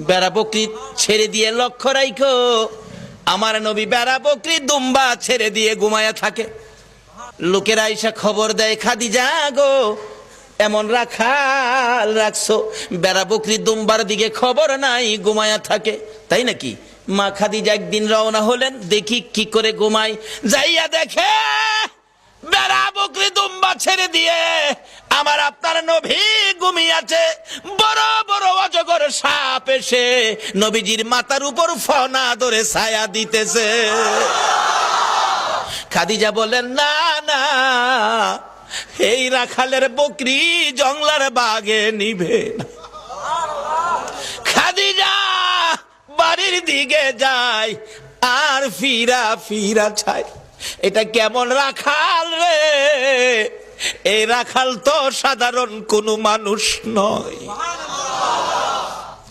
বেড়া বকরি ছেড়ে দিয়ে লক্ষ্য রাখো, আমার নবী বেড়া বকরি দুম্বা ছেড়ে দিয়ে ঘুমায়া থাকে। লোকেরা আইসা খবর দেয়, খাদিজা গো এমন রাখাল রাখছো, বেড়া বকরি দুম্বার দিকে খবর নাই, ঘুমায়া থাকে। তাই নাকি? মা খাদিজা একদিন রওনা হলেন, দেখি কি করে ঘুমাই। যাইয়া দেখে বেড়া বকরি দুম্বা ছেড়ে দিয়ে আমার আপনার নবী ঘুমিয়েছে। বড় বড় অজগর সাপ এসে নবীজির মাথার উপর ফনা ধরে ছায়া দিতেছে। খাদিজা বলেন, না না, এই রাখালের বকরি জংলার বাগে নিবে না। খাদিজা বাড়ির দিকে যায় আর ফিরা ফিরা চায়, এটা কেমন রাখাল রে? এই রাখাল তো সাধারণ কোনো মানুষ নয়।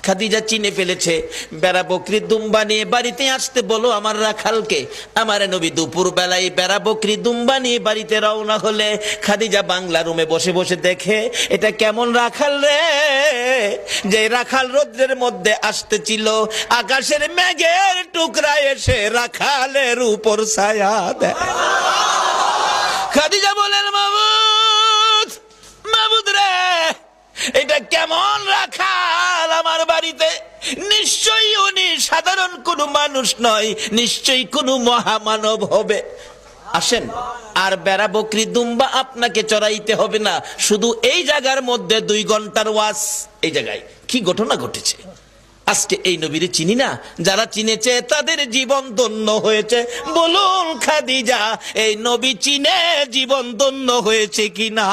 খাদিজা চিনে ফেলেছে। বেড়া বকরি দুম্বা নিয়ে বাড়িতে আসতে বলো আমার রাখালকে। আমার নবী দুপুর বেলায় বেড়া বকরি দুম্বা নিয়ে বাড়িতে রওনা হলে খাদিজা বাংলা রুমে বসে বসে দেখে, এটা কেমন রাখাল রে? যে রাখাল রৌদ্রের মধ্যে আসতেছিল, আকাশের মেঘের টুকরা এসে রাখালের উপর ছায়া দেয়। খাদিজা বলেন, মাবুদ মাবুদ রে, এটা কেমন রাখাল আমার বাড়িতে? নিশ্চয়ই উনি সাধারণ কোনো মানুষ নয়, নিশ্চয়ই কোনো মহামানব হবে। আসেন, আর বেড়া বকরি দুম্বা আপনাকে চড়াইতে হবে না, শুধু এই জায়গার মধ্যে 2 ঘন্টার ওয়াজ। এই জায়গায় কি ঘটনা ঘটেছে? আজকে এই নবীর চিনি না, যারা চিনেছে তাদের জীবন ধন্য হয়েছে। বলুন খাদিজা, এই নবী চিনে জীবন ধন্য হয়েছে কিনা?